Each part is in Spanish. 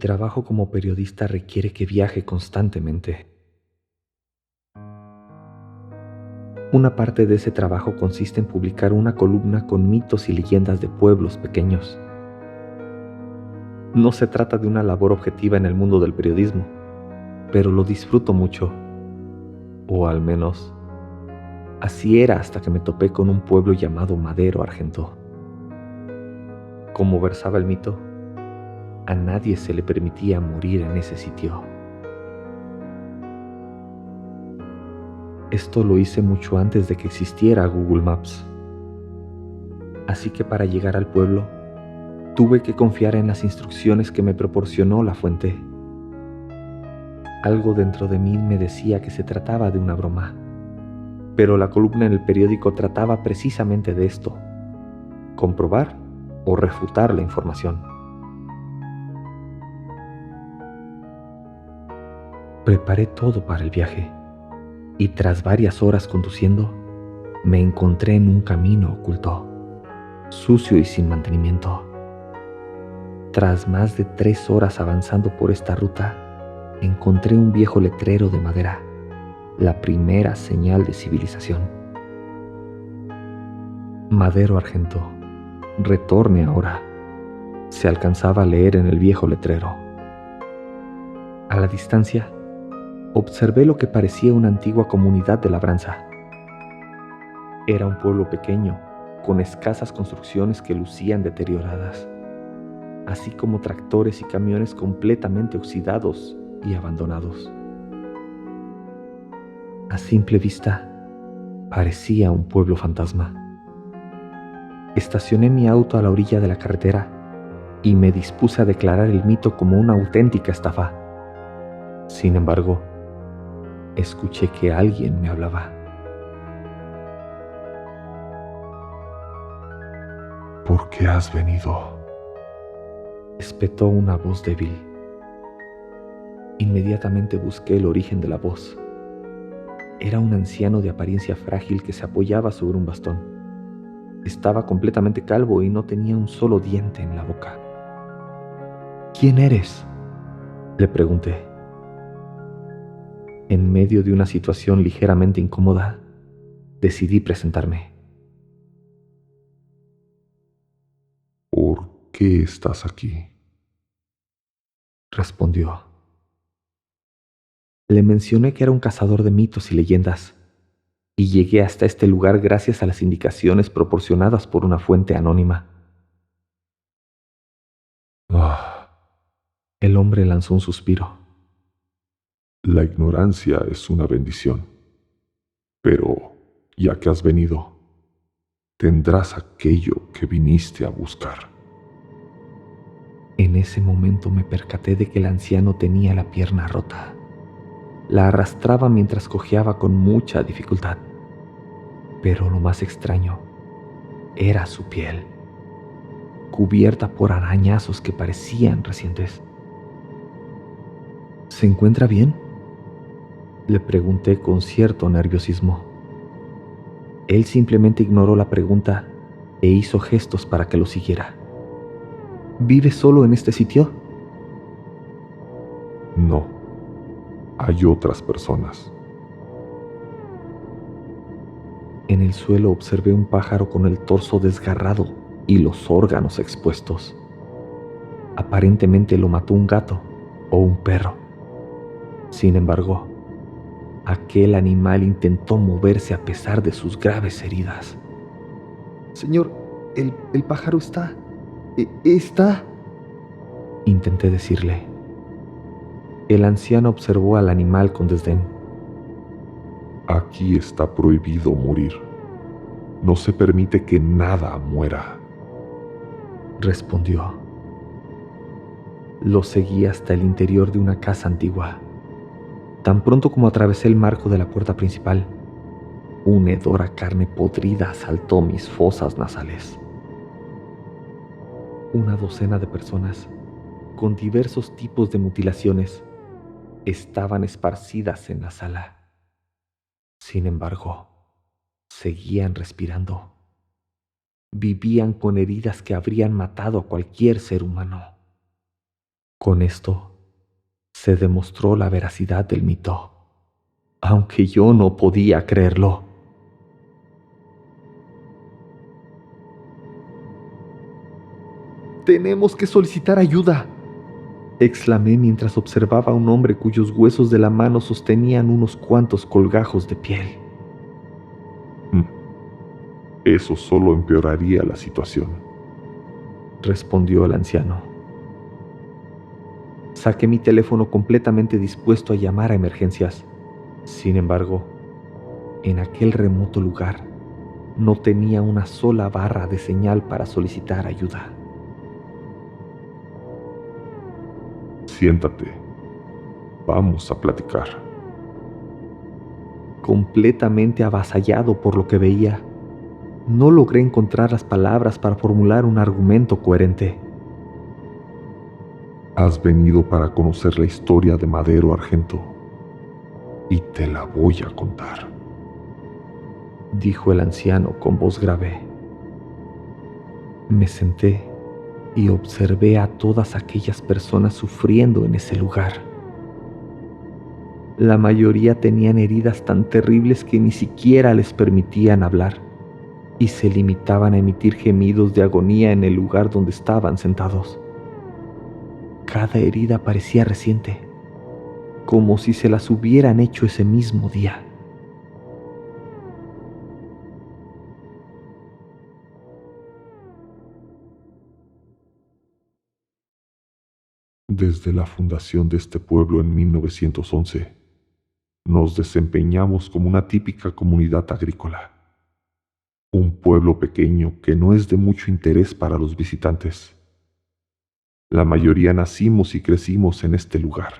trabajo como periodista requiere que viaje constantemente. Una parte de ese trabajo consiste en publicar una columna con mitos y leyendas de pueblos pequeños. No se trata de una labor objetiva en el mundo del periodismo, pero lo disfruto mucho, o al menos así era hasta que me topé con un pueblo llamado Madero Argento. Como versaba el mito, a nadie se le permitía morir en ese sitio. Esto lo hice mucho antes de que existiera Google Maps. Así que para llegar al pueblo, tuve que confiar en las instrucciones que me proporcionó la fuente. Algo dentro de mí me decía que se trataba de una broma, pero la columna en el periódico trataba precisamente de esto: comprobar o refutar la información. Preparé todo para el viaje y tras varias horas conduciendo, me encontré en un camino oculto, sucio y sin mantenimiento. Tras más de 3 horas avanzando por esta ruta, encontré un viejo letrero de madera, la primera señal de civilización. Madero Argento, retorne ahora, se alcanzaba a leer en el viejo letrero. A la distancia, observé lo que parecía una antigua comunidad de labranza. Era un pueblo pequeño, con escasas construcciones que lucían deterioradas, así como tractores y camiones completamente oxidados y abandonados. A simple vista, parecía un pueblo fantasma. Estacioné mi auto a la orilla de la carretera y me dispuse a declarar el mito como una auténtica estafa. Sin embargo, escuché que alguien me hablaba. ¿Por qué has venido? Espetó una voz débil. Inmediatamente busqué el origen de la voz. Era un anciano de apariencia frágil que se apoyaba sobre un bastón. Estaba completamente calvo y no tenía un solo diente en la boca. ¿Quién eres?, le pregunté. En medio de una situación ligeramente incómoda, decidí presentarme. ¿Por qué estás aquí? Respondió. Le mencioné que era un cazador de mitos y leyendas, y llegué hasta este lugar gracias a las indicaciones proporcionadas por una fuente anónima. Ah, El hombre lanzó un suspiro. la ignorancia es una bendición. Pero, ya que has venido, tendrás aquello que viniste a buscar. En ese momento me percaté de que el anciano tenía la pierna rota. La arrastraba mientras cojeaba con mucha dificultad. Pero lo más extraño era su piel, cubierta por arañazos que parecían recientes. ¿Se encuentra bien?, le pregunté con cierto nerviosismo. Él simplemente ignoró la pregunta e hizo gestos para que lo siguiera. ¿Vive solo en este sitio? No, hay otras personas. En el suelo observé un pájaro con el torso desgarrado y los órganos expuestos. Aparentemente lo mató un gato o un perro. Sin embargo, aquel animal intentó moverse a pesar de sus graves heridas. Señor, el pájaro está... Intenté decirle. El anciano observó al animal con desdén. Aquí está prohibido morir. No se permite que nada muera. Respondió. Lo seguí hasta el interior de una casa antigua. Tan pronto como atravesé el marco de la puerta principal, una hedora carne podrida asaltó mis fosas nasales. Una docena de personas, con diversos tipos de mutilaciones, estaban esparcidas en la sala. Sin embargo, seguían respirando. Vivían con heridas que habrían matado a cualquier ser humano. Con esto se demostró la veracidad del mito, aunque yo no podía creerlo. «Tenemos que solicitar ayuda», exclamé mientras observaba a un hombre cuyos huesos de la mano sostenían unos cuantos colgajos de piel. Eso solo empeoraría la situación, respondió el anciano. Saqué mi teléfono completamente dispuesto a llamar a emergencias. Sin embargo, en aquel remoto lugar no tenía una sola barra de señal para solicitar ayuda. Siéntate. Vamos a platicar. Completamente avasallado por lo que veía, no logré encontrar las palabras para formular un argumento coherente. Has venido para conocer la historia de Madero Argento y te la voy a contar, dijo el anciano con voz grave. Me senté y observé a todas aquellas personas sufriendo en ese lugar. La mayoría tenían heridas tan terribles que ni siquiera les permitían hablar y se limitaban a emitir gemidos de agonía en el lugar donde estaban sentados. Cada herida parecía reciente, como si se las hubieran hecho ese mismo día. Desde la fundación de este pueblo en 1911, nos desempeñamos como una típica comunidad agrícola. Un pueblo pequeño que no es de mucho interés para los visitantes. La mayoría nacimos y crecimos en este lugar,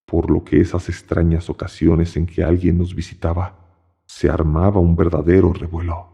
por lo que esas extrañas ocasiones en que alguien nos visitaba, se armaba un verdadero revuelo.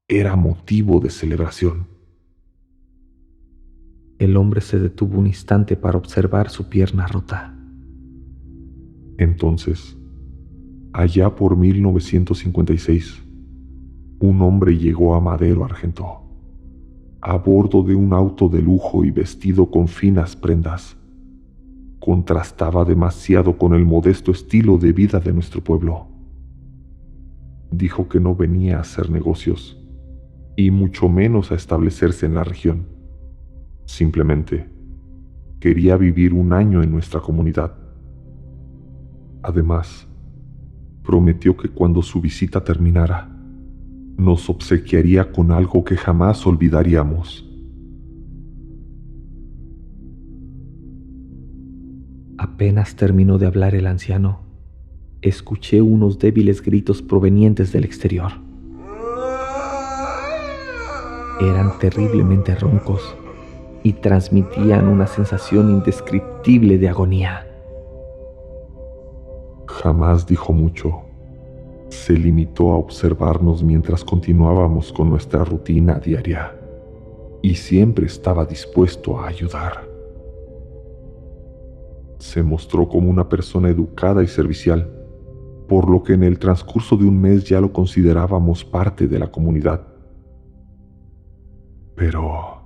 Era motivo de celebración. El hombre se detuvo un instante para observar su pierna rota. Entonces, allá por 1956, un hombre llegó a Madero Argento, a bordo de un auto de lujo y vestido con finas prendas. Contrastaba demasiado con el modesto estilo de vida de nuestro pueblo. Dijo que no venía a hacer negocios, y mucho menos a establecerse en la región. Simplemente quería vivir un año en nuestra comunidad. Además, prometió que cuando su visita terminara, nos obsequiaría con algo que jamás olvidaríamos. Apenas terminó de hablar el anciano, escuché unos débiles gritos provenientes del exterior. Eran terriblemente roncos y transmitían una sensación indescriptible de agonía. Jamás dijo mucho. Se limitó a observarnos mientras continuábamos con nuestra rutina diaria, y siempre estaba dispuesto a ayudar. Se mostró como una persona educada y servicial, por lo que en el transcurso de un mes ya lo considerábamos parte de la comunidad. Pero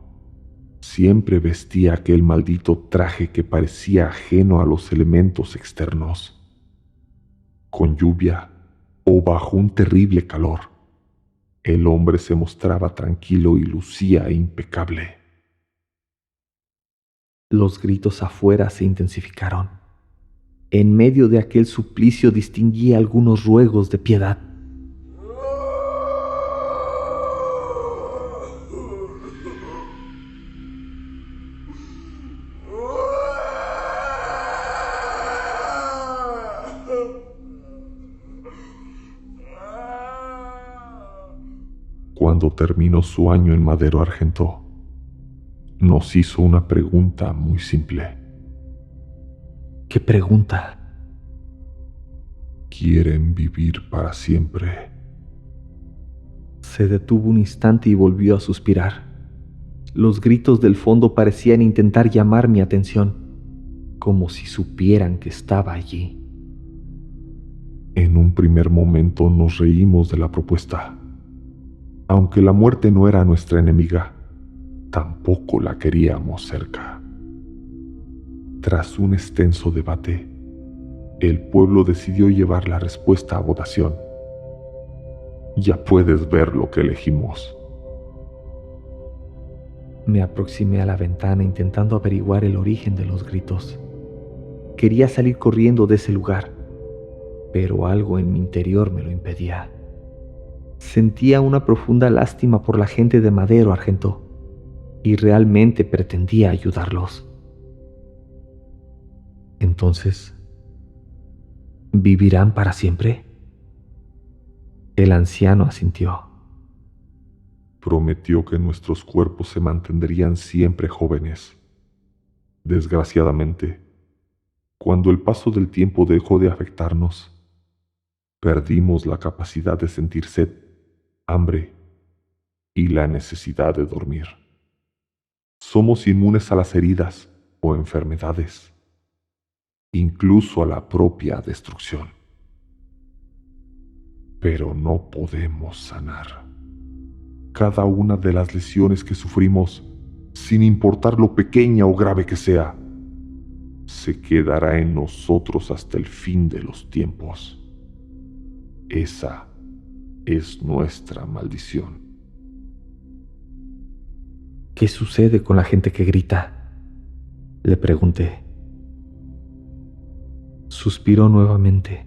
siempre vestía aquel maldito traje que parecía ajeno a los elementos externos. Con lluvia o bajo un terrible calor, el hombre se mostraba tranquilo y lucía impecable. Los gritos afuera se intensificaron. En medio de aquel suplicio distinguí algunos ruegos de piedad. Cuando terminó su año en Madero Argento, nos hizo una pregunta muy simple. ¿Qué pregunta? ¿Quieren vivir para siempre? Se detuvo un instante y volvió a suspirar. Los gritos del fondo parecían intentar llamar mi atención, como si supieran que estaba allí. En un primer momento nos reímos de la propuesta. Aunque la muerte no era nuestra enemiga, tampoco la queríamos cerca. Tras un extenso debate, el pueblo decidió llevar la respuesta a votación. Ya puedes ver lo que elegimos. Me aproximé a la ventana intentando averiguar el origen de los gritos. Quería salir corriendo de ese lugar, pero algo en mi interior me lo impedía. Sentía una profunda lástima por la gente de Madero, Argento, y realmente pretendía ayudarlos. Entonces, ¿vivirán para siempre? El anciano asintió. Prometió que nuestros cuerpos se mantendrían siempre jóvenes. Desgraciadamente, cuando el paso del tiempo dejó de afectarnos, perdimos la capacidad de sentir sed, hambre y la necesidad de dormir. Somos inmunes a las heridas o enfermedades, incluso a la propia destrucción. Pero no podemos sanar cada una de las lesiones que sufrimos, sin importar lo pequeña o grave que sea, se quedará en nosotros hasta el fin de los tiempos. Esa es nuestra maldición. ¿Qué sucede con la gente que grita?, le pregunté. Suspiró nuevamente.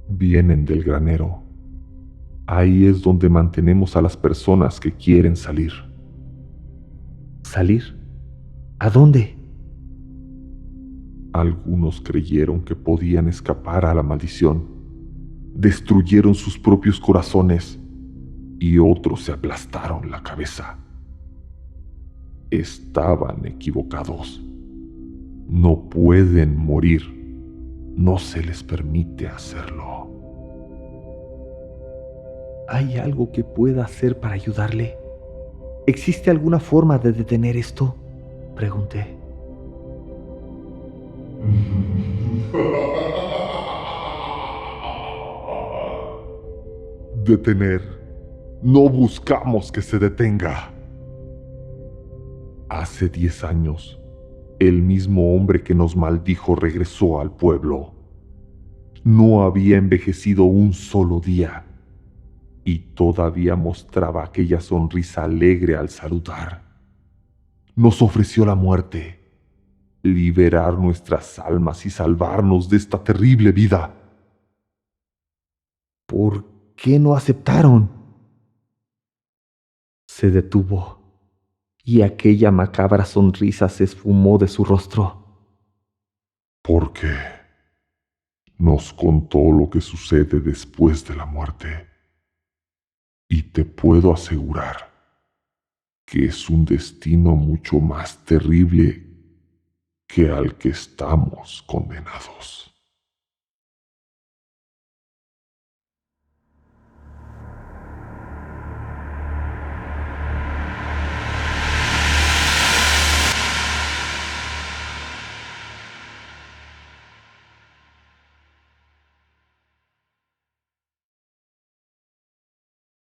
Vienen del granero. Ahí es donde mantenemos a las personas que quieren salir. ¿Salir? ¿A dónde? Algunos creyeron que podían escapar a la maldición. Destruyeron sus propios corazones y otros se aplastaron la cabeza. Estaban equivocados. No pueden morir. No se les permite hacerlo. ¿Hay algo que pueda hacer para ayudarle? ¿Existe alguna forma de detener esto?, pregunté. Detener. No buscamos que se detenga. Hace 10 años, el mismo hombre que nos maldijo regresó al pueblo. No había envejecido un solo día y todavía mostraba aquella sonrisa alegre al saludar. Nos ofreció la muerte, liberar nuestras almas y salvarnos de esta terrible vida. ¿Por qué no aceptaron? Se detuvo y aquella macabra sonrisa se esfumó de su rostro. Porque nos contó lo que sucede después de la muerte. Y te puedo asegurar que es un destino mucho más terrible que al que estamos condenados.